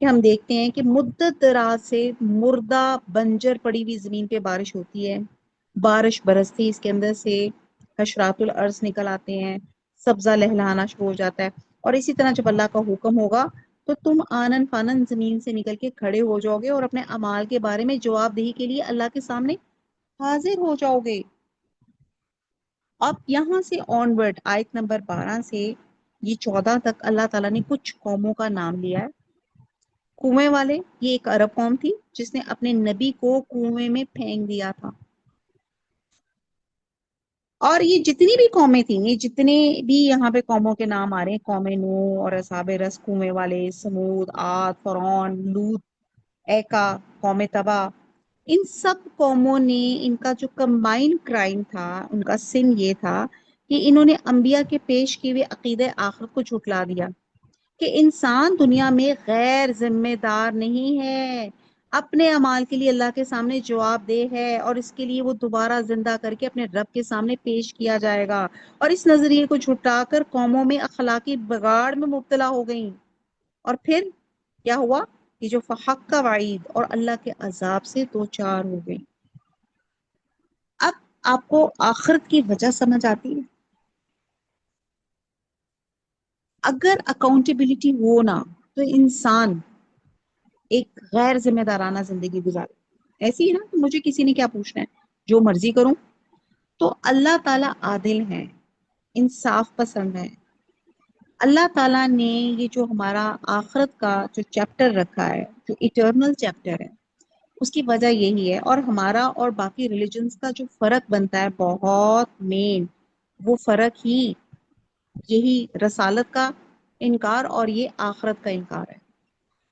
کہ ہم دیکھتے ہیں کہ مدت دراز سے مردہ بنجر پڑی ہوئی زمین پہ بارش ہوتی ہے، بارش برستی اس کے اندر سے حشرات الارض نکل آتے ہیں، سبزہ لہلہانا شروع ہو جاتا ہے، اور اسی طرح جب اللہ کا حکم ہوگا تو تم آنن فانن زمین سے نکل کے کھڑے ہو جاؤ گے اور اپنے اعمال کے بارے میں جواب دہی کے لیے اللہ کے سامنے حاضر ہو جاؤ گے۔ اب یہاں سے آن ورڈ آیت نمبر 12 سے یہ 14 تک اللہ تعالیٰ نے کچھ قوموں کا نام لیا ہے۔ کنویں والے، یہ ایک عرب قوم تھی جس نے اپنے نبی کو کنویں میں پھینک دیا تھا، اور یہ جتنی بھی قومیں تھیں، یہ جتنے بھی یہاں پہ قوموں کے نام آ رہے ہیں، قوم نوح اور اصحاب رس، کنویں والے، سمود، عاد، فرعون، لوط، ایکا، قوم تبا، ان سب قوموں نے، ان کا جو کمبائن کرائم تھا، ان کا سن یہ تھا کہ انہوں نے انبیاء کے پیش کیے ہوئے عقیدہ آخرت کو جھٹلا دیا، کہ انسان دنیا میں غیر ذمہ دار نہیں ہے، اپنے اعمال کے لیے اللہ کے سامنے جواب دہ ہے، اور اس کے لیے وہ دوبارہ زندہ کر کے اپنے رب کے سامنے پیش کیا جائے گا۔ اور اس نظریے کو جھٹا کر قوموں میں اخلاقی بگاڑ میں مبتلا ہو گئیں، اور پھر کیا ہوا کہ جو فحق کا وعید اور اللہ کے عذاب سے دوچار ہو گئی۔ اب آپ کو آخرت کی وجہ سمجھ آتی ہے؟ اگر اکاؤنٹیبلٹی ہو نا تو انسان ایک غیر ذمہ دارانہ زندگی گزارے، ایسی ہے نا کہ مجھے کسی نے کیا پوچھنا ہے، جو مرضی کروں۔ تو اللہ تعالیٰ عادل ہے، انصاف پسند ہے۔ اللہ تعالیٰ نے یہ جو ہمارا آخرت کا جو چیپٹر رکھا ہے، جو ایٹرنل چیپٹر ہے، اس کی وجہ یہی ہے، اور ہمارا اور باقی ریلیجنز کا جو فرق بنتا ہے بہت مین، وہ فرق ہی یہی رسالت کا انکار اور یہ آخرت کا انکار ہے۔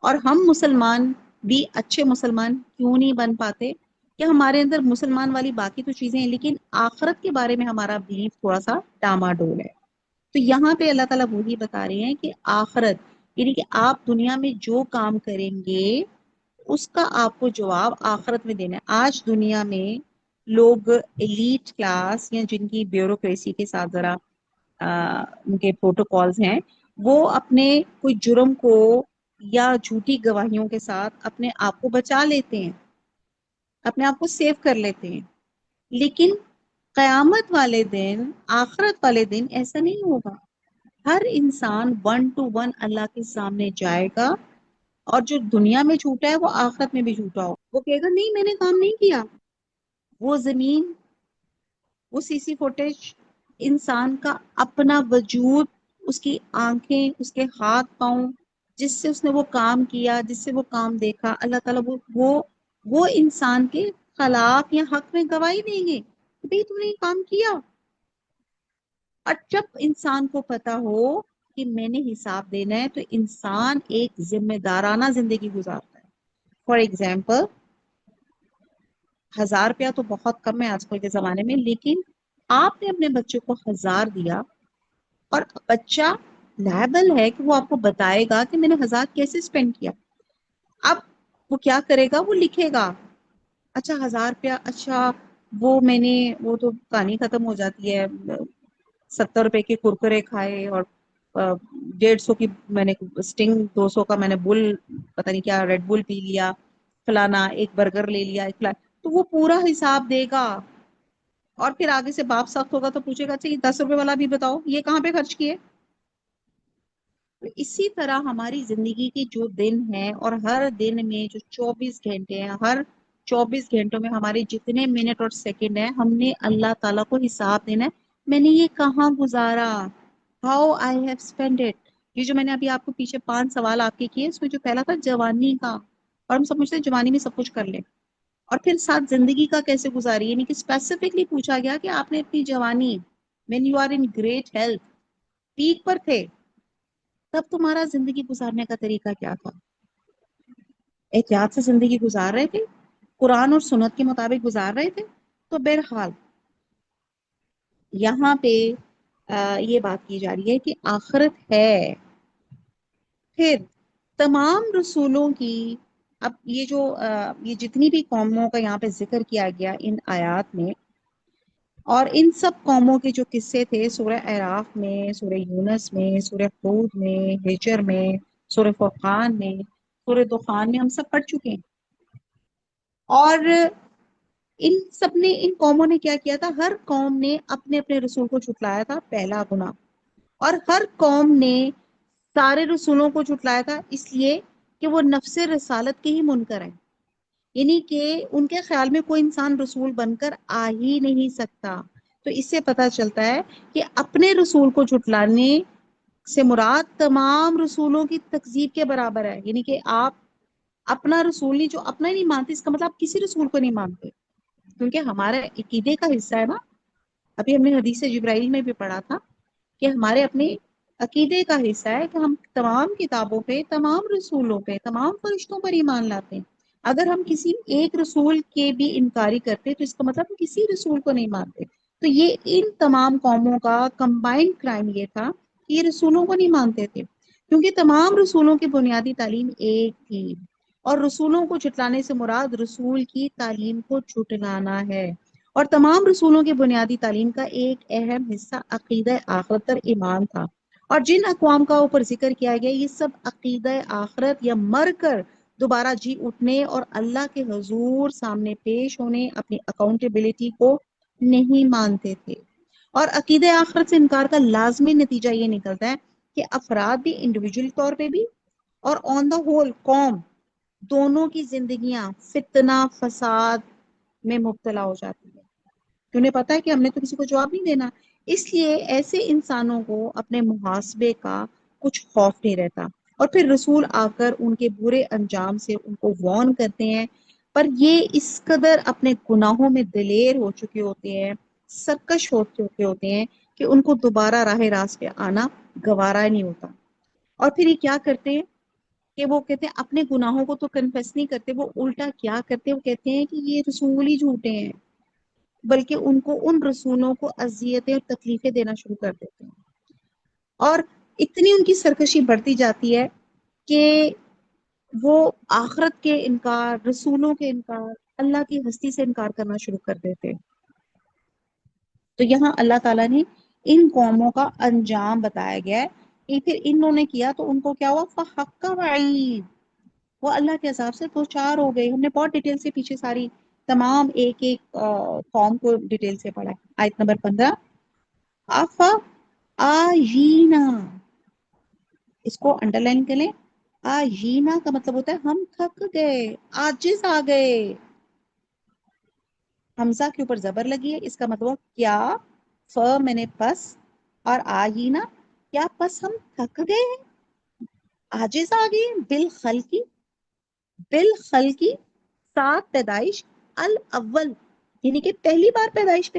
اور ہم مسلمان بھی اچھے مسلمان کیوں نہیں بن پاتے؟ کہ ہمارے اندر مسلمان والی باقی تو چیزیں ہیں، لیکن آخرت کے بارے میں ہمارا بلیف تھوڑا سا ڈاماڈول ہے۔ تو یہاں پہ اللہ تعالیٰ وہی بتا رہے ہیں کہ آخرت، یعنی کہ آپ دنیا میں جو کام کریں گے اس کا آپ کو جواب آخرت میں دینا ہے۔ آج دنیا میں لوگ ایلیٹ کلاس، یا جن کی بیوروکریسی کے ساتھ ذرا ان کے پروٹوکالز ہیں، وہ اپنے کوئی جرم کو یا جھوٹی گواہیوں کے ساتھ اپنے آپ کو بچا لیتے ہیں، اپنے آپ کو سیو کر لیتے ہیں، لیکن قیامت والے دن، آخرت والے دن ایسا نہیں ہوگا۔ ہر انسان 1 to 1 اللہ کے سامنے جائے گا، اور جو دنیا میں جھوٹا ہے وہ آخرت میں بھی جھوٹا ہو، وہ کہے گا نہیں میں نے کام نہیں کیا۔ وہ زمین، وہ سی سی فوٹیج، انسان کا اپنا وجود، اس کی آنکھیں، اس کے ہاتھ پاؤں، جس سے اس نے وہ کام کیا، جس سے وہ کام دیکھا، اللہ تعالیٰ وہ انسان کے خلاف یا حق میں گواہی دیں گے کہ بھئی تم نے یہ کام کیا۔ اور جب انسان کو پتا ہو کہ میں نے حساب دینا ہے، تو انسان ایک ذمہ دارانہ زندگی گزارتا ہے۔ فار ایگزامپل، 1000 روپیہ تو بہت کم ہے آج کل کے زمانے میں، لیکن آپ نے اپنے بچے کو 1000 دیا، اور بچہ لائبل ہے کہ وہ آپ کو بتائے گا کہ میں نے 1000 کیسے اسپینڈ کیا۔ اب وہ کیا کرے گا؟ وہ لکھے گا، اچھا 1000 روپیہ، اچھا وہ تو کہانی ختم ہو جاتی ہے، 70 روپے کے کرکرے کھائے، اور 150 کی میں نے اسٹنگ، 200 کا میں نے پتہ نہیں کیا ریڈ بل پی لیا، فلانا ایک برگر لے لیا، تو وہ پورا حساب دے گا۔ اور پھر آگے سے باپ سخت ہوگا تو پوچھے گا اچھا یہ 10 روپے والا بھی بتاؤ یہ کہاں پہ خرچ کیے۔ اسی طرح ہماری زندگی کے جو دن ہیں، اور ہر دن میں جو 24 گھنٹے ہیں، ہر 24 گھنٹوں میں ہمارے جتنے منٹ اور سیکنڈ ہیں، ہم نے اللہ تعالیٰ کو حساب دینا ہے، میں نے یہ کہاں گزارا، how I have spend it. یہ جو میں نے ابھی آپ کو پیچھے 5 سوال آپ کے کیے، اس میں جو پہلا تھا جوانی کا، اور ہم سمجھتے ہیں جوانی میں سب کچھ کر لیں، اور پھر ساتھ زندگی کا کیسے گزاری، یعنی کہ اسپیسیفکلی پوچھا گیا کہ آپ نے اپنی جوانی، when you are in great health، peak پر تھے، تب تمہارا زندگی گزارنے کا طریقہ کیا تھا؟ احتیاط سے زندگی گزار رہے تھے؟ قرآن اور سنت کے مطابق گزار رہے تھے؟ تو بہرحال یہاں پہ یہ بات کی جا رہی ہے کہ آخرت ہے۔ پھر تمام رسولوں کی، اب یہ جتنی بھی قوموں کا یہاں پہ ذکر کیا گیا ان آیات میں، اور ان سب قوموں کے جو قصے تھے سورہ اعراف میں، سورہ یونس میں، سورہ ہود میں، ہجر میں، سورہ فرقان میں، سورہ دخان میں ہم سب پڑھ چکے ہیں. اور ان سب نے، ان قوموں نے کیا کیا تھا؟ ہر قوم نے اپنے اپنے رسول کو جھٹلایا تھا، پہلا گناہ. اور ہر قوم نے سارے رسولوں کو جھٹلایا تھا اس لیے کہ وہ نفس رسالت کے ہی منکر ہیں. یعنی کہ ان کے خیال میں کوئی انسان رسول بن کر آ ہی نہیں سکتا. تو اس سے پتہ چلتا ہے کہ اپنے رسول کو جھٹلانے سے مراد تمام رسولوں کی تکذیب کے برابر ہے. یعنی کہ آپ اپنا رسول نہیں، جو اپنا ہی نہیں مانتے، اس کا مطلب آپ کسی رسول کو نہیں مانتے، کیونکہ ہمارے عقیدے کا حصہ ہے نا. ابھی ہم نے حدیث جبرائیل میں بھی پڑھا تھا کہ ہمارے اپنے عقیدے کا حصہ ہے کہ ہم تمام کتابوں پہ، تمام رسولوں پہ، تمام فرشتوں پر ایمان لاتے ہیں. اگر ہم کسی ایک رسول کے بھی انکاری کرتے تو اس کا مطلب ہم کسی رسول کو نہیں مانتے. تو یہ ان تمام قوموں کا کمبائنڈ کرائم یہ تھا کہ یہ رسولوں کو نہیں مانتے تھے، کیونکہ تمام رسولوں کی بنیادی تعلیم ایک تھی. اور رسولوں کو جھٹلانے سے مراد رسول کی تعلیم کو جھٹلانا ہے. اور تمام رسولوں کی بنیادی تعلیم کا ایک اہم حصہ عقیدہ آخرت پر ایمان تھا. اور جن اقوام کا اوپر ذکر کیا گیا یہ سب عقیدہ آخرت یا مر کر دوبارہ جی اٹھنے اور اللہ کے حضور سامنے پیش ہونے، اپنی اکاؤنٹیبلٹی کو نہیں مانتے تھے. اور عقیدہ آخرت سے انکار کا لازمی نتیجہ یہ نکلتا ہے کہ افراد بھی انڈیویجول طور پہ بھی اور آن دا ہول قوم دونوں کی زندگیاں فتنہ فساد میں مبتلا ہو جاتی ہے. انہیں پتا ہے کہ ہم نے تو کسی کو جواب نہیں دینا، اس لیے ایسے انسانوں کو اپنے محاسبے کا کچھ خوف نہیں رہتا. اور پھر رسول آ کر ان کے برے انجام سے ان کو وارن کرتے ہیں، پر یہ اس قدر اپنے گناہوں میں دلیر ہو چکے ہوتے ہیں، سرکش ہو چکے ہوتے ہیں کہ ان کو دوبارہ راہ راست پہ آنا گوارا نہیں ہوتا. اور پھر یہ کیا کرتے ہیں کہ وہ کہتے ہیں اپنے گناہوں کو تو کنفیس نہیں کرتے، وہ الٹا کیا کرتے ہیں، وہ کہتے ہیں کہ یہ رسول ہی جھوٹے ہیں، بلکہ ان کو، ان رسولوں کو اذیتیں اور تکلیفیں دینا شروع کر دیتے ہیں. اور اتنی ان کی سرکشی بڑھتی جاتی ہے کہ وہ آخرت کے انکار، رسولوں کے انکار، اللہ کی ہستی سے انکار کرنا شروع کر دیتے. تو یہاں اللہ تعالیٰ نے ان قوموں کا انجام بتایا گیا ہے کہ پھر انہوں نے کیا تو ان کو کیا ہوا، فحق وعید، وہ اللہ کے عذاب سے دوچار ہو گئے. ہم نے بہت ڈیٹیل سے پیچھے ساری تمام ایک ایک قوم کو ڈیٹیل سے پڑھا ہے. آیت نمبر 15، آفا آجینا، اس کو انڈر لائن کر لیں. آجینا کا مطلب ہوتا ہے ہم تھک گئے، عاجز آ گئے. حمزہ کے اوپر زبر لگی ہے، اس کا مطلب کیا، میں نے پس، اور آجینا کیا پس ہم تھک گئے ہیں، عاجز آ گئے. بالخلقی، بالخلقی ساتھ پیدائش، الاول یعنی کہ پہلی بار پیدائش پہ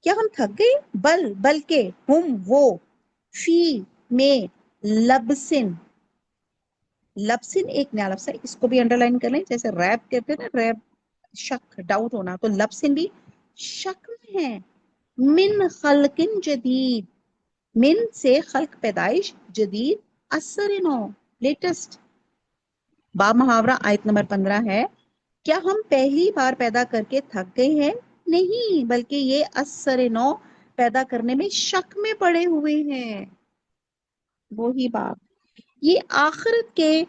کیا ہم تھک گئے؟ بلکہ ہم وہ، فی میں، لبسن، لبسن ایک نیا لفظ ہے، اس کو بھی انڈر لائن کر لیں. جیسے ریب کہتے ہیں نا، ریب شک، ڈاؤٹ ہونا، تو لبسن بھی شک میں ہے. من خلق جدید، من سے خلق پیدائش، جدید اثر نو لیٹسٹ. با محاورہ آیت نمبر 15 ہے، کیا ہم پہلی بار پیدا کر کے تھک گئے ہیں؟ نہیں، بلکہ یہ اثر نو پیدا کرنے میں شک میں پڑے ہوئے ہیں. وہی بات، یہ آخرت کے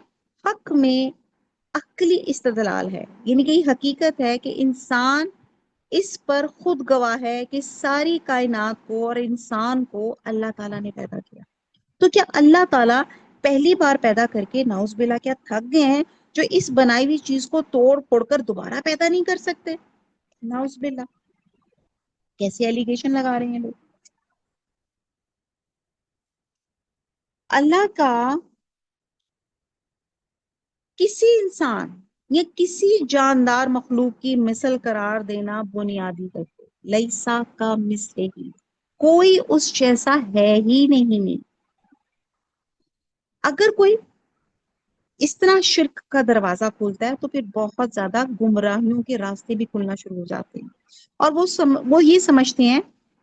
حق میں عقلی استدلال ہے. یعنی کہ یہ حقیقت ہے کہ انسان اس پر خود گواہ ہے کہ ساری کائنات کو اور انسان کو اللہ تعالیٰ نے پیدا کیا. تو کیا اللہ تعالیٰ پہلی بار پیدا کر کے نعوذ باللہ کیا تھک گئے ہیں جو اس بنائی ہوئی چیز کو توڑ پھوڑ کر دوبارہ پیدا نہیں کر سکتے؟ نعوذ باللہ، کیسے ایلیگیشن لگا رہے ہیں لوگ. اللہ کا کسی انسان یا کسی جاندار مخلوق کی مثل قرار دینا بنیادی ہے. لیسا کا مثل ہی، کوئی اس جیسا ہے ہی نہیں. اگر کوئی اس طرح شرک کا دروازہ کھولتا ہے تو پھر بہت زیادہ گمراہیوں کے راستے بھی کھلنا شروع ہو جاتے ہیں. اور وہ یہ سمجھتے ہیں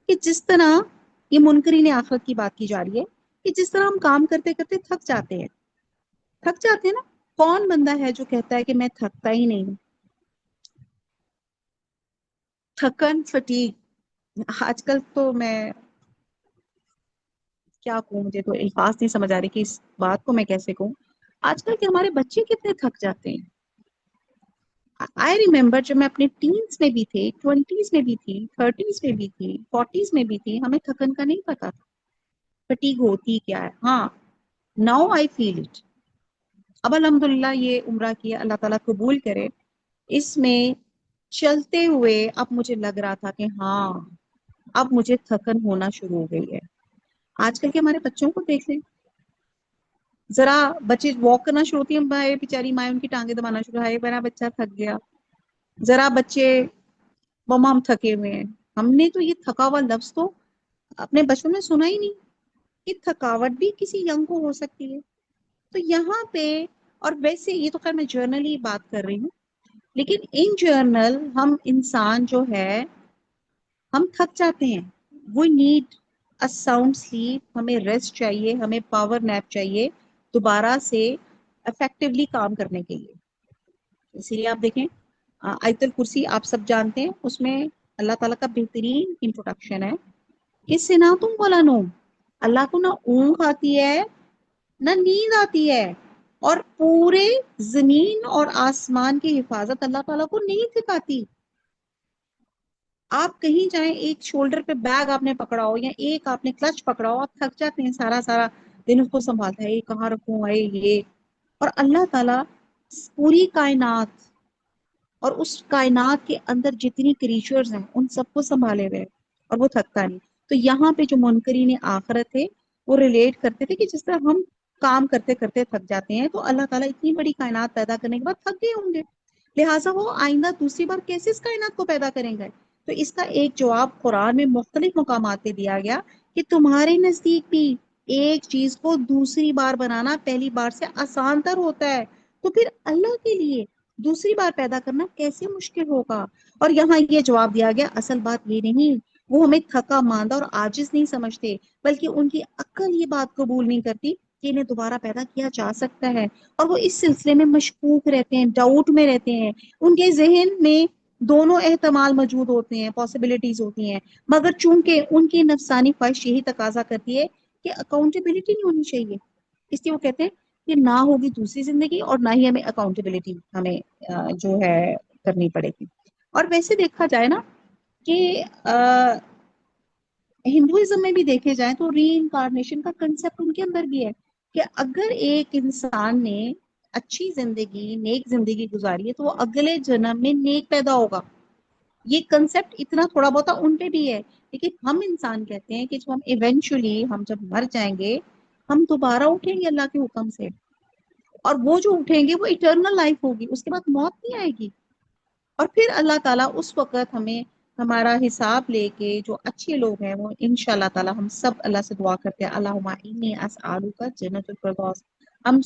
کہ جس طرح یہ منکرین آخرت کی بات کی جا رہی ہے کہ جس طرح ہم کام کرتے کرتے تھک جاتے ہیں، تھک جاتے ہیں نا. کون بندہ ہے جو کہتا ہے کہ میں تھکتا ہی نہیں ہوں؟ تھکن، فٹیگ، آج کل تو میں کیا کہوں، مجھے تو الفاظ نہیں سمجھ آ رہی کہ اس بات کو میں کیسے کہوں. آج کل کے ہمارے بچے کتنے تھک جاتے ہیں. آئی ریمبر جب میں اپنے ٹینس میں بھی تھی، 20s میں بھی تھی، 30s میں بھی تھی، 40s میں بھی تھی، ہمیں تھکن کا نہیں پتا تھا فٹیگ ہوتی کیا ہے. ہاں، ناؤ آئی فیل اٹ. اب الحمدللہ یہ عمرہ کیا، اللہ تعالیٰ قبول کرے. اس میں چلتے ہوئے اب مجھے لگ رہا تھا کہ ہاں اب مجھے تھکن ہونا شروع ہو گئی ہے. آج کل کے ہمارے بچوں کو دیکھ لیں، ذرا بچے واک کرنا شروع ہوتی ہے، بیچاری مائیں ان کی ٹانگیں دبانا شروع ہے، میرا بچہ تھک گیا. ذرا بچے مما ہم تھکے ہوئے ہیں. ہم نے تو یہ تھکا ہوا لفظ تو اپنے بچپن میں سنا ہی نہیں کہ تھکاوٹ بھی کسی ینگ کو ہو سکتی ہے. تو یہاں پہ، اور ویسے یہ تو خیر میں جرنلی بات کر رہی ہوں، لیکن ان جرنل ہم انسان جو ہے ہم تھک جاتے ہیں. We need a sound sleep. ہمیں ریسٹ چاہیے، ہمیں پاور نیپ چاہیے دوبارہ سے افیکٹولی کام کرنے کے لیے. اسی لیے آپ دیکھیں آیت الکرسی آپ سب جانتے ہیں، اس میں اللہ تعالیٰ کا بہترین انٹروڈکشن ہے کہ سناتم ولا نوم. اللہ کو نہ اونگ آتی ہے نہ نیند آتی ہے، اور پورے زمین اور آسمان کی حفاظت اللہ تعالیٰ کو نہیں سکھاتی. آپ کہیں جائیں، ایک شولڈر پہ بیگ آپ نے پکڑا ہو یا ایک آپ نے کلچ پکڑا ہو، آپ تھک جاتے ہیں سارا سارا دن اس کو سنبھالتا ہے، یہ کہاں رکھوں ہے یہ. اور اللہ تعالیٰ پوری کائنات اور اس کائنات کے اندر جتنی کریچرز ہیں ان سب کو سنبھالے ہوئے اور وہ تھکتا نہیں. تو یہاں پہ جو منکرین آخرت تھے وہ ریلیٹ کرتے تھے کہ جس طرح ہم کام کرتے کرتے تھک جاتے ہیں تو اللہ تعالیٰ اتنی بڑی کائنات پیدا کرنے کے بعد تھک گئے ہوں گے، لہٰذا وہ آئندہ دوسری بار کیسے اس کائنات کو پیدا کریں گے. تو اس کا ایک جواب قرآن میں مختلف مقامات پہ دیا گیا کہ تمہارے نزدیک بھی ایک چیز کو دوسری بار بنانا پہلی بار سے آسان تر ہوتا ہے، تو پھر اللہ کے لیے دوسری بار پیدا کرنا کیسے مشکل ہوگا. اور یہاں یہ جواب دیا گیا اصل بات یہ نہیں، وہ ہمیں تھکا ماندہ اور عاجز نہیں سمجھتے، بلکہ ان کی عقل یہ بات قبول نہیں کرتی کہ انہیں دوبارہ پیدا کیا جا سکتا ہے، اور وہ اس سلسلے میں مشکوک رہتے ہیں، ڈاؤٹ میں رہتے ہیں. ان کے ذہن میں دونوں احتمال موجود ہوتے ہیں، پاسبلٹیز ہوتی ہیں، مگر چونکہ ان کی نفسانی خواہش یہی تقاضا کرتی ہے کہ اکاؤنٹیبلٹی نہیں ہونی چاہیے، اس لیے وہ کہتے ہیں کہ نہ ہوگی دوسری زندگی اور نہ ہی ہمیں اکاؤنٹیبلٹی ہمیں جو ہے کرنی پڑے گی. اور ویسے دیکھا جائے نا کہ ہندوازم میں بھی دیکھے جائیں تو ری انکارنیشن کا کنسیپٹ ان کے اندر بھی ہے کہ اگر ایک انسان نے اچھی زندگی، نیک زندگی گزاری ہے تو وہ اگلے جنم میں نیک پیدا ہوگا. یہ کنسیپٹ اتنا تھوڑا بہت ان پہ بھی ہے، لیکن ہم انسان کہتے ہیں کہ جو ہم ایونچولی ہم جب مر جائیں گے ہم دوبارہ اٹھیں گے اللہ کے حکم سے، اور وہ جو اٹھیں گے وہ اٹرنل لائف ہوگی، اس کے بعد موت نہیں آئے گی. اور پھر اللہ تعالیٰ اس وقت ہمیں ہمارا حساب لے کے جو اچھے لوگ ہیں وہ انشاءاللہ تعالیٰ ہم سب اللہ سے دعا کرتے ہیں اللہم انی اسألک جنت الفردوس، ہم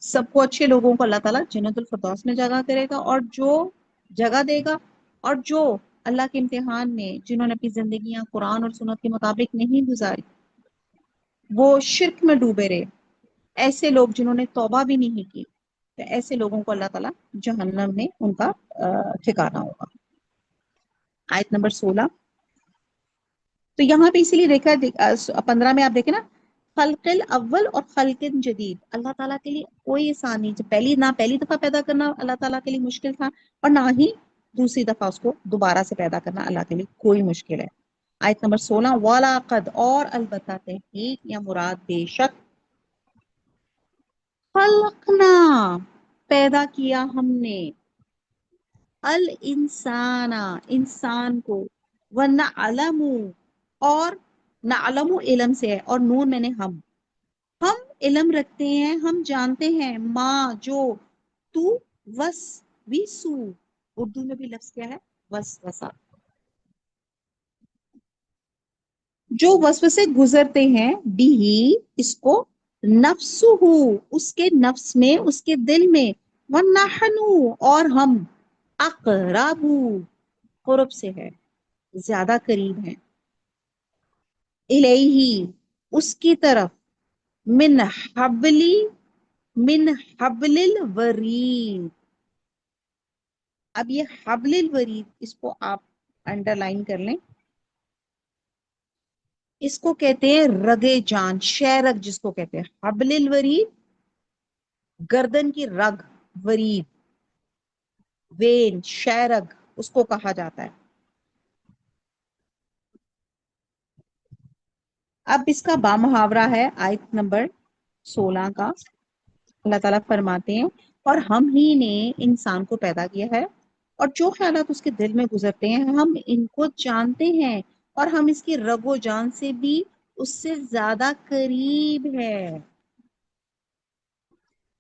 سب کو اچھے لوگوں کو اللہ تعالیٰ جنت الفردوس میں جگہ کرے گا، اور جو جگہ دے گا، اور جو اللہ کے امتحان میں جنہوں نے اپنی زندگیاں قرآن اور سنت کے مطابق نہیں گزاری، وہ شرک میں ڈوبے رہے، ایسے لوگ جنہوں نے توبہ بھی نہیں کی، تو ایسے لوگوں کو اللہ تعالیٰ جہنم میں ان کا ٹھکانہ ہوگا. آیت نمبر 16. تو یہاں پہ اسی لیے دیکھا 15 میں آپ دیکھیں نا، خلق الاول اور خلق جدید، اللہ تعالیٰ کے لیے کوئی آسان نہیں. پہلی دفعہ پیدا کرنا اللہ تعالیٰ کے لیے مشکل تھا، اور نہ ہی دوسری دفعہ اس کو دوبارہ سے پیدا کرنا اللہ کے لیے کوئی مشکل ہے. آیت نمبر 16. وَلَقَدْ، اور البتہ تحقیق یا مراد بے شک، خلقنا، پیدا کیا ہم نے، الانسان، انسان کو، وَنَعْلَمُ، اور نعلم علم سے ہے، اور نون میں نے ہم علم رکھتے ہیں، ہم جانتے ہیں، ماں جو، تو، وس، ویسو، اردو میں بھی لفظ کیا ہے وسوسہ، جو وسوسے گزرتے ہیں، بھی اس کو، نفسہ، اس کے نفس میں، اس کے دل میں، وَنَحْنُ، اور ہم، اقرب، قرب سے ہے، زیادہ قریب ہیں، الیہ، اس کی طرف، من حبلی، من حبل الورید. اب یہ حبل الورید اس کو آپ انڈر لائن کر لیں، اس کو کہتے ہیں رگے جان، شیرک جس کو کہتے ہیں، حبل الورید گردن کی رگ، ورید، وین، شیرگ اس کو کہا جاتا ہے. اب اس کا بامحاورہ ہے آیت نمبر 16 کا. اللہ تعالیٰ فرماتے ہیں اور ہم ہی نے انسان کو پیدا کیا ہے اور جو خیالات اس کے دل میں گزرتے ہیں ہم ان کو جانتے ہیں اور ہم اس کی رگ و جان سے بھی اس سے زیادہ قریب ہے.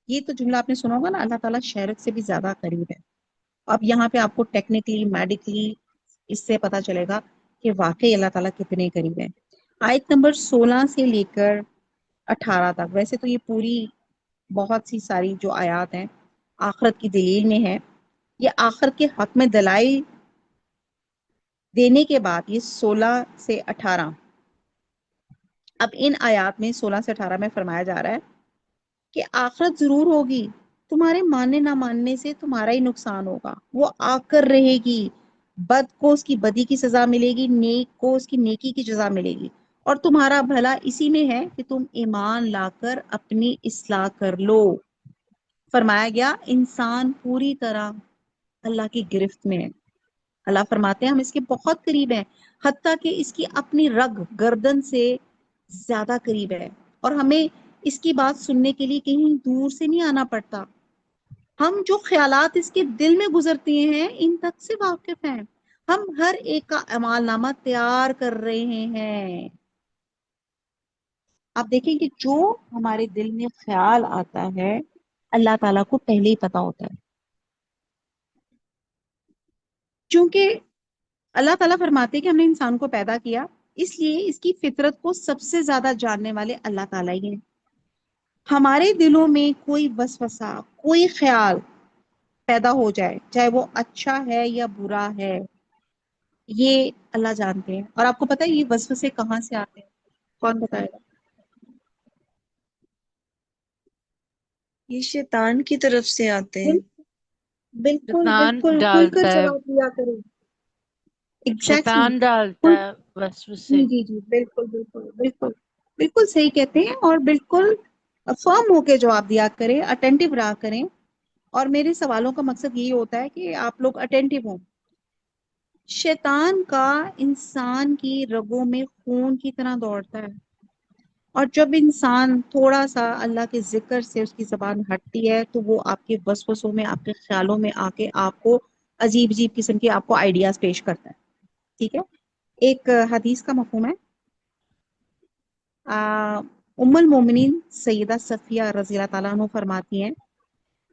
یہ تو جملہ آپ نے سنا ہوگا نا، اللہ تعالیٰ شہرت سے بھی زیادہ قریب ہے. اب یہاں پہ آپ کو ٹیکنیکلی میڈیکلی اس سے پتا چلے گا کہ واقعی اللہ تعالیٰ کتنے قریب ہے. آیت نمبر 16 سے لے کر 18 تک، ویسے تو یہ پوری بہت سی ساری جو آیات ہیں آخرت کی دلیل میں ہے. یہ آخرت کے حق میں دلائل دینے کے بعد یہ 16 سے 18، اب ان آیات میں 16 سے 18 میں فرمایا جا رہا ہے کہ آخرت ضرور ہوگی، تمہارے ماننے نہ ماننے سے تمہارا ہی نقصان ہوگا. وہ آ کر رہے گی، بد کو اس کی بدی کی سزا ملے گی، نیک کو اس کی نیکی کی جزا ملے گی، اور تمہارا بھلا اسی میں ہے کہ تم ایمان لا کر اپنی اصلاح کر لو. فرمایا گیا انسان پوری طرح اللہ کی گرفت میں ہے. اللہ فرماتے ہیں ہم اس کے بہت قریب ہیں، حتیٰ کہ اس کی اپنی رگ گردن سے زیادہ قریب ہے، اور ہمیں اس کی بات سننے کے لیے کہیں دور سے نہیں آنا پڑتا. ہم جو خیالات اس کے دل میں گزرتی ہیں ان تک سے واقف ہیں. ہم ہر ایک کا اعمال نامہ تیار کر رہے ہیں. آپ دیکھیں کہ جو ہمارے دل میں خیال آتا ہے اللہ تعالیٰ کو پہلے ہی پتا ہوتا ہے. چونکہ اللہ تعالیٰ فرماتے ہیں کہ ہم نے انسان کو پیدا کیا، اس لیے اس کی فطرت کو سب سے زیادہ جاننے والے اللہ تعالیٰ ہی ہیں. ہمارے دلوں میں کوئی وسوسہ، کوئی خیال پیدا ہو جائے، چاہے وہ اچھا ہے یا برا ہے، یہ اللہ جانتے ہیں. اور آپ کو پتہ ہے یہ وسوسے کہاں سے آتے ہیں؟ کون بتائے گا؟ یہ شیطان کی طرف سے آتے ہیں. بالکل شیطان بالکل، کھل کر ڈالتا ہے جواب دیا کریں. ایگزیکٹلی. شیطان ڈالتا ہے وسوسے. جی جی بالکل بالکل بالکل بالکل صحیح کہتے ہیں، اور بالکل فرم ہو کے جواب دیا کریں، اٹینٹو رہا کریں. اور میرے سوالوں کا مقصد یہی ہوتا ہے کہ آپ لوگ اٹینٹو ہوں. شیطان کا انسان کی رگوں میں خون کی طرح دوڑتا ہے، اور جب انسان تھوڑا سا اللہ کے ذکر سے اس کی زبان ہٹتی ہے تو وہ آپ کے وسوسوں میں، آپ کے خیالوں میں آ کے آپ کو عجیب عجیب قسم کے آپ کو آئیڈیاز پیش کرتا ہے. ٹھیک ہے. ایک حدیث کا مفہوم ہے، ام المومنین سیدہ صفیہ رضی اللہ تعالیٰ عنہ فرماتی ہیں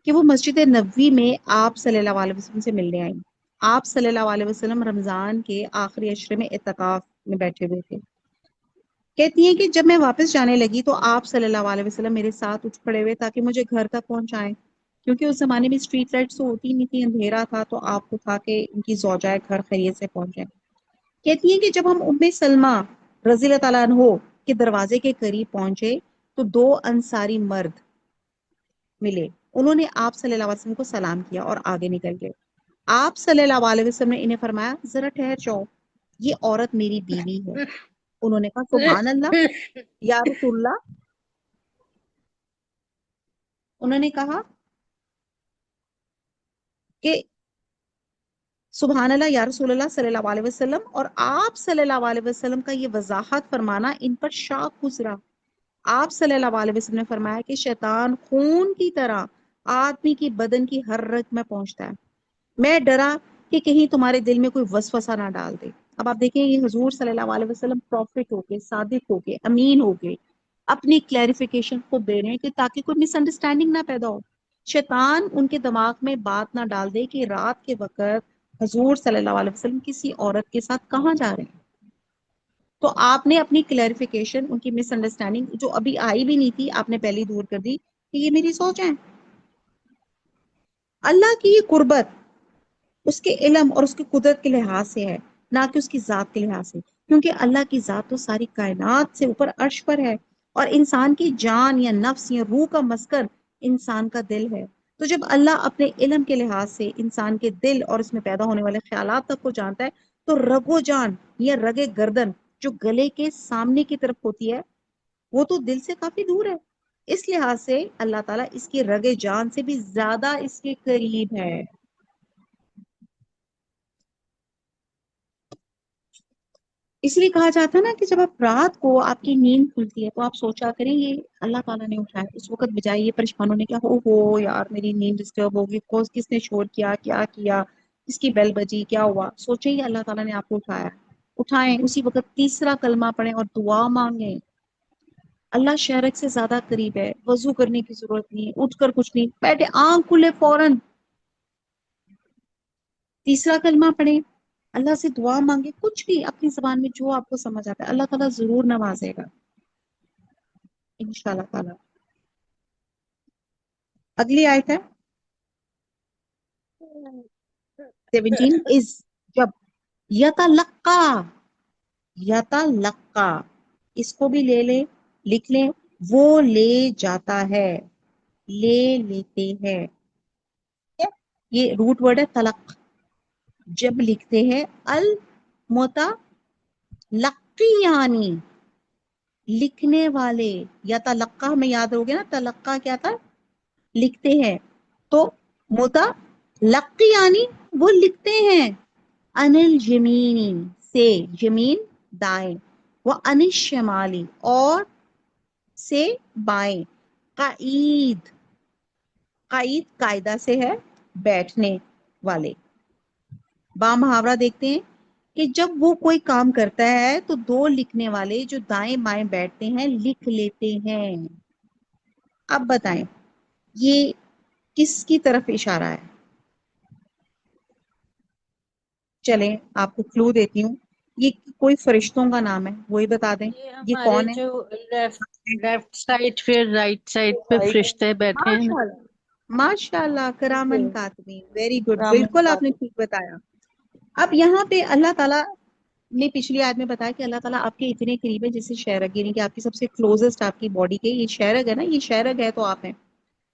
کہ وہ مسجد نبوی میں آپ صلی اللہ علیہ وسلم سے ملنے آئیں. آپ صلی اللہ علیہ وسلم رمضان کے آخری عشرے میں اعتکاف میں بیٹھے ہوئے تھے. کہتی ہیں کہ جب میں واپس جانے لگی تو آپ صلی اللہ علیہ وسلم میرے ساتھ اٹھ کھڑے ہوئے تاکہ مجھے گھر تک پہنچائیں، کیونکہ اس زمانے میں اسٹریٹ لائٹس تو ہوتی نہیں تھی، اندھیرا تھا، تو آپ کو تھا کہ ان کی زوجائے گھر خیریت سے پہنچیں. کہتی ہیں کہ جب ہم ام سلمہ رضی اللہ تعالیٰ عنہ کے دروازے کے قریب پہنچے تو 2 انصاری مرد ملے. انہوں نے آپ صلی اللہ علیہ وسلم کو سلام کیا اور آگے نکل گئے. آپ صلی اللہ علیہ وسلم نے انہیں فرمایا ذرا ٹھہر جاؤ، یہ عورت میری بیوی ہے. انہوں نے کہا سبحان اللہ یا رسول اللہ. انہوں نے کہا کہ سبحان اللہ یا رسول اللہ صلی اللہ علیہ وسلم، اور آپ صلی اللہ علیہ وسلم کا یہ وضاحت فرمانا ان پر شاق گزرا. آپ صلی اللہ علیہ وسلم نے فرمایا کہ شیطان خون کی طرح آدمی کی بدن کی ہر رگ میں پہنچتا ہے. میں ڈرا کہ کہیں تمہارے دل میں کوئی وسوسہ نہ ڈال دے. اب آپ دیکھیں یہ حضور صلی اللہ علیہ وسلم پروفٹ ہو کے، صادق ہو کے، امین ہو کے اپنی کلیریفیکیشن خود دے رہے ہیں کہ تاکہ کوئی مس انڈرسٹینڈنگ نہ پیدا ہو، شیطان ان کے دماغ میں بات نہ ڈال دے کہ رات کے وقت حضور صلی اللہ علیہ وسلم کسی عورت کے ساتھ کہاں جا رہے ہیں. تو آپ نے اپنی کلیریفیکیشن، ان کی مس انڈرسٹینڈنگ جو ابھی آئی بھی نہیں تھی، آپ نے پہلی دور کر دی کہ یہ میری سوچ ہے. اللہ کی یہ قربت اس کے علم اور اس کی قدرت کے لحاظ سے ہے، نہ کہ اس کی ذات کے لحاظ سے، کیونکہ اللہ کی ذات تو ساری کائنات سے اوپر عرش پر ہے، اور انسان کی جان یا نفس یا روح کا مسکن انسان کا دل ہے. تو جب اللہ اپنے علم کے لحاظ سے انسان کے دل اور اس میں پیدا ہونے والے خیالات تک کو جانتا ہے، تو رگ و جان یا رگ گردن جو گلے کے سامنے کی طرف ہوتی ہے وہ تو دل سے کافی دور ہے. اس لحاظ سے اللہ تعالیٰ اس کی رگ جان سے بھی زیادہ اس کے قریب ہے. اس لیے کہا جاتا ہے نا کہ جب آپ رات کو آپ کی نیند کھلتی ہے تو آپ سوچا کریں یہ اللہ تعالیٰ نے اٹھایا. اس وقت بجائے یہ پریشان ہونے کیا ہو یار میری نیند ڈسٹرب ہوگی، کس نے شور کیا کیا اس کی بیل بجی کیا ہوا، سوچیں یہ اللہ تعالیٰ نے آپ کو اٹھایا. اٹھائیں اسی وقت تیسرا کلمہ پڑھیں اور دعا مانگیں. اللہ شہرک سے زیادہ قریب ہے. وضو کرنے کی ضرورت نہیں، اٹھ کر کچھ نہیں، بیٹھے آنکھ کھلے فوراً تیسرا کلمہ پڑھیں، اللہ سے دعا مانگے، کچھ بھی اپنی زبان میں جو آپ کو سمجھ آتا ہے اللہ تعالیٰ ضرور نوازے گا انشاءاللہ تعالیٰ. اگلی آیت ہے 17 از جب یتلقا یتلقا اس کو بھی لے لیں لکھ لیں، وہ لے جاتا ہے، لے لیتے ہیں. یہ روٹ ورڈ ہے تلق. جب لکھتے ہیں المتلقیانی لکھنے والے، یا تلقہ ہمیں یاد ہوگا نا، تلقہ کیا تھا؟ لکھتے ہیں. تو متلقیانی وہ لکھتے ہیں، انل جمینی سے جمین دائیں، وہ انل شمالی اور سے بائیں. قعید قعید قاعدہ سے ہے بیٹھنے والے. با محاورہ دیکھتے ہیں کہ جب وہ کوئی کام کرتا ہے تو دو لکھنے والے جو دائیں بائیں بیٹھتے ہیں لکھ لیتے ہیں. اب بتائیں یہ کس کی طرف اشارہ ہے؟ چلیں آپ کو کلو دیتی ہوں، یہ کوئی فرشتوں کا نام ہے، وہی بتا دیں یہ یہ ہمارے کون ہے. جو لیفٹ سائڈ پھر رائٹ سائڈ پہ فرشتے بیٹھے ہیں نا. ماشاء اللہ ماشاء اللہ کرامن کاتبین، ویری گڈ، رحمت بالکل آپ نے اللہ. ٹھیک بتایا. اب یہاں پہ اللہ تعالیٰ نے پچھلی آیت میں بتایا کہ اللہ تعالیٰ آپ کے اتنے قریب ہے جیسے شہرگ، یعنی کہ آپ کی سب سے کلوزسٹ آپ کی باڈی کے یہ شہرگ ہے نا، یہ شہرگ ہے تو آپ ہیں.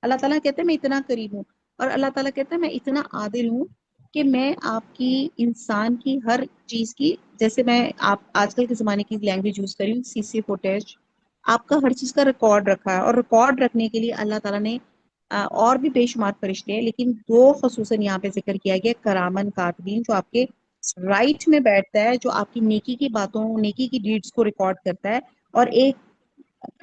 اللہ تعالیٰ کہتے ہیں میں اتنا قریب ہوں، اور اللہ تعالیٰ کہتے ہیں میں اتنا عادل ہوں کہ میں آپ کی انسان کی ہر چیز کی، جیسے میں آپ آج کل کے زمانے کی لینگویج یوز کری ہوں، سی سی فوٹیج، آپ کا ہر چیز کا ریکارڈ رکھا ہے. اور ریکارڈ رکھنے کے لیے اللہ تعالیٰ نے اور بھی بے شمار فرشتے ہیں، لیکن دو خصوصاً یہاں پہ ذکر کیا گیا، کرامن کاتبین جو آپ کے رائٹ میں بیٹھتا ہے، جو آپ کی نیکی کی باتوں نیکی کی ڈیڈز کو ریکارڈ کرتا ہے، اور ایک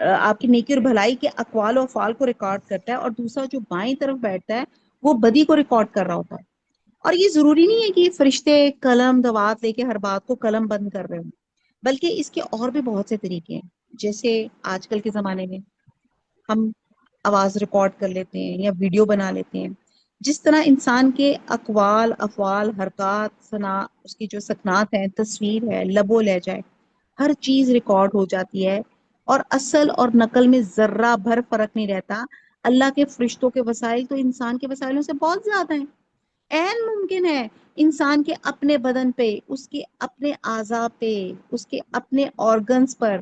آپ کی نیکی اور بھلائی کے اقوال و افعال کو ریکارڈ کرتا ہے، اور دوسرا جو بائیں طرف بیٹھتا ہے وہ بدی کو ریکارڈ کر رہا ہوتا ہے. اور یہ ضروری نہیں ہے کہ یہ فرشتے قلم دوات لے کے ہر بات کو قلم بند کر رہے ہوں، بلکہ اس کے اور بھی بہت سے طریقے ہیں. جیسے آج کل کے زمانے میں ہم آواز ریکارڈ کر لیتے ہیں یا ویڈیو بنا لیتے ہیں. جس طرح انسان کے اقوال افعال حرکات اس کی جو سکنات ہیں، تصویر ہے، لب و لہجہ ہے، ہر چیز ریکارڈ ہو جاتی ہے، اور اصل اور نقل میں ذرہ بھر فرق نہیں رہتا. اللہ کے فرشتوں کے وسائل تو انسان کے وسائلوں سے بہت زیادہ ہیں. این ممکن ہے انسان کے اپنے بدن پہ، اس کے اپنے اعضاء پہ، اس کے اپنے آرگنز پر،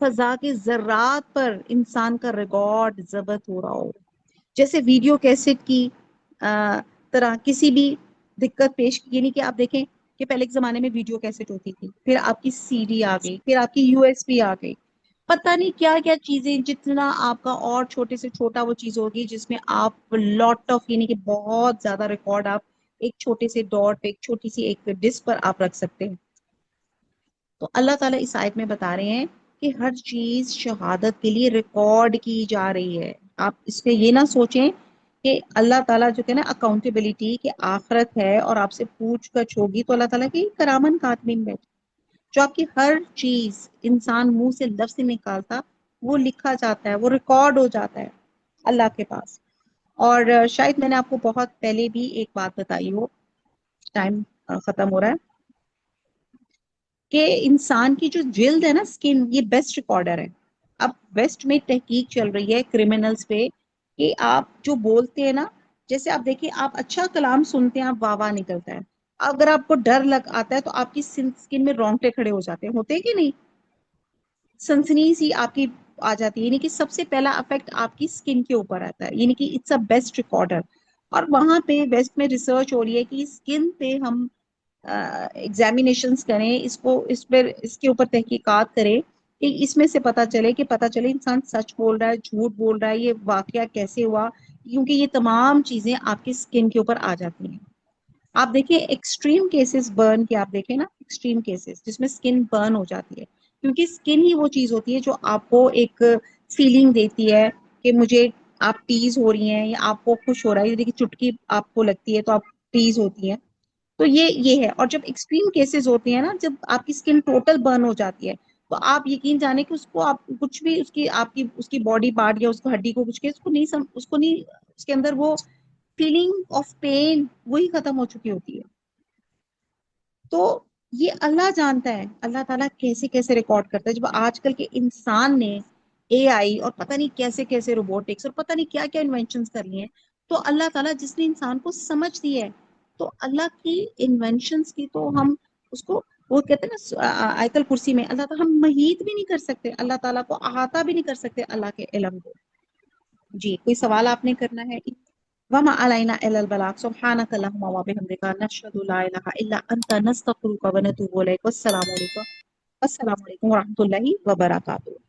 فضا کے ذرات پر انسان کا ریکارڈ ضبط ہو رہا ہو. جیسے ویڈیو کیسٹ کی طرح کسی بھی دقت پیش، یعنی کہ آپ دیکھیں کہ پہلے کے زمانے میں ویڈیو کیسٹ ہوتی تھی، پھر آپ کی سی ڈی آ گئی، پھر آپ کی یو ایس بی آ گئی، پتہ نہیں کیا کیا چیزیں، جتنا آپ کا اور چھوٹے سے چھوٹا وہ چیز ہوگی جس میں آپ لاٹ آف، یعنی کہ بہت زیادہ ریکارڈ آپ ایک چھوٹے سے ڈاٹ پہ، ایک چھوٹی سی ایک ڈسک پر آپ رکھ سکتے ہیں. تو اللہ تعالیٰ اس آیت میں بتا رہے ہیں کہ ہر چیز شہادت کے لیے ریکارڈ کی جا رہی ہے. آپ اس پہ یہ نہ سوچیں کہ اللہ تعالیٰ جو کہ نا اکاؤنٹیبلٹی کہ آخرت ہے اور آپ سے پوچھ گچھ ہوگی، تو اللہ تعالیٰ کی کرامن کاتبین بیٹھے جو آپ کی ہر چیز انسان منہ سے لفظ سے نکالتا وہ لکھا جاتا ہے، وہ ریکارڈ ہو جاتا ہے اللہ کے پاس. اور شاید میں نے آپ کو بہت پہلے بھی ایک بات بتائی ہو، ٹائم ختم ہو رہا ہے، کہ انسان کی جو جلد ہے نا، سکن، یہ بیسٹ ریکارڈر ہے. اب ویسٹ میں تحقیق چل رہی ہے کرمنلز پہ کہ آپ جو بولتے ہیں نا، جیسے آپ دیکھیں آپ اچھا کلام سنتے ہیں، آپ واہ واہ نکلتا ہے، اگر آپ کو ڈر لگ آتا ہے تو آپ کی سکن میں رونگٹے کھڑے ہو جاتے ہیں، ہوتے کہ نہیں، سنسنی سی آپ کی آ جاتی ہے. یعنی کہ سب سے پہلا افیکٹ آپ کی سکن کے اوپر آتا ہے، یعنی کہ اٹس اے بیسٹ ریکارڈر. اور وہاں پہ ویسٹ میں ریسرچ ہو رہی ہے کہ سکن پہ ہم ایگزامینیشنز کریں، اس کو اس پر اس کے اوپر تحقیقات کریں کہ اس میں سے پتا چلے انسان سچ بول رہا ہے جھوٹ بول رہا ہے، یہ واقعہ کیسے ہوا، کیونکہ یہ تمام چیزیں آپ کی سکن کے اوپر آ جاتی ہیں. آپ دیکھیں ایکسٹریم کیسز برن کے، آپ دیکھیں نا ایکسٹریم کیسز جس میں سکن برن ہو جاتی ہے، کیونکہ سکن ہی وہ چیز ہوتی ہے جو آپ کو ایک فیلنگ دیتی ہے کہ مجھے آپ ٹیز ہو رہی ہیں یا آپ کو خوش ہو رہا ہے، دیکھیے چٹکی آپ کو لگتی ہے تو آپ ٹیز ہوتی ہیں. تو یہ ہے. اور جب ایکسٹریم کیسز ہوتے ہیں نا، جب آپ کی سکن ٹوٹل برن ہو جاتی ہے، تو آپ یقین جانے کہ اس کو آپ کچھ بھی اس کی باڈی پارٹ یا اس کو ہڈی کو کچھ اس کو نہیں اس کے اندر وہ فیلنگ آف پین وہی ختم ہو چکی ہوتی ہے. تو یہ اللہ جانتا ہے، اللہ تعالیٰ کیسے کیسے ریکارڈ کرتا ہے. جب آج کل کے انسان نے اے آئی اور پتہ نہیں کیسے کیسے روبوٹکس اور پتہ نہیں کیا کیا انوینشنز کر لی ہیں، تو اللہ تعالیٰ جس نے انسان کو سمجھ دی ہے، تو اللہ کی انوینشنز کی تو ہم اس کو، وہ کہتے ہیں نا آیت الکرسی میں، اللہ تعالیٰ ہم محیط بھی نہیں کر سکتے، اللہ تعالیٰ کو احاطہ بھی نہیں کر سکتے اللہ کے علم کو. جی کوئی سوال آپ نے کرنا ہے؟ وما علینا الا البلاغ سبحانک اللہم وبحمدک نشہد لا الہ الا انت نستغفرک ونتوب الیک. والسلام علیکم ورحمۃ اللہ وبرکاتہ.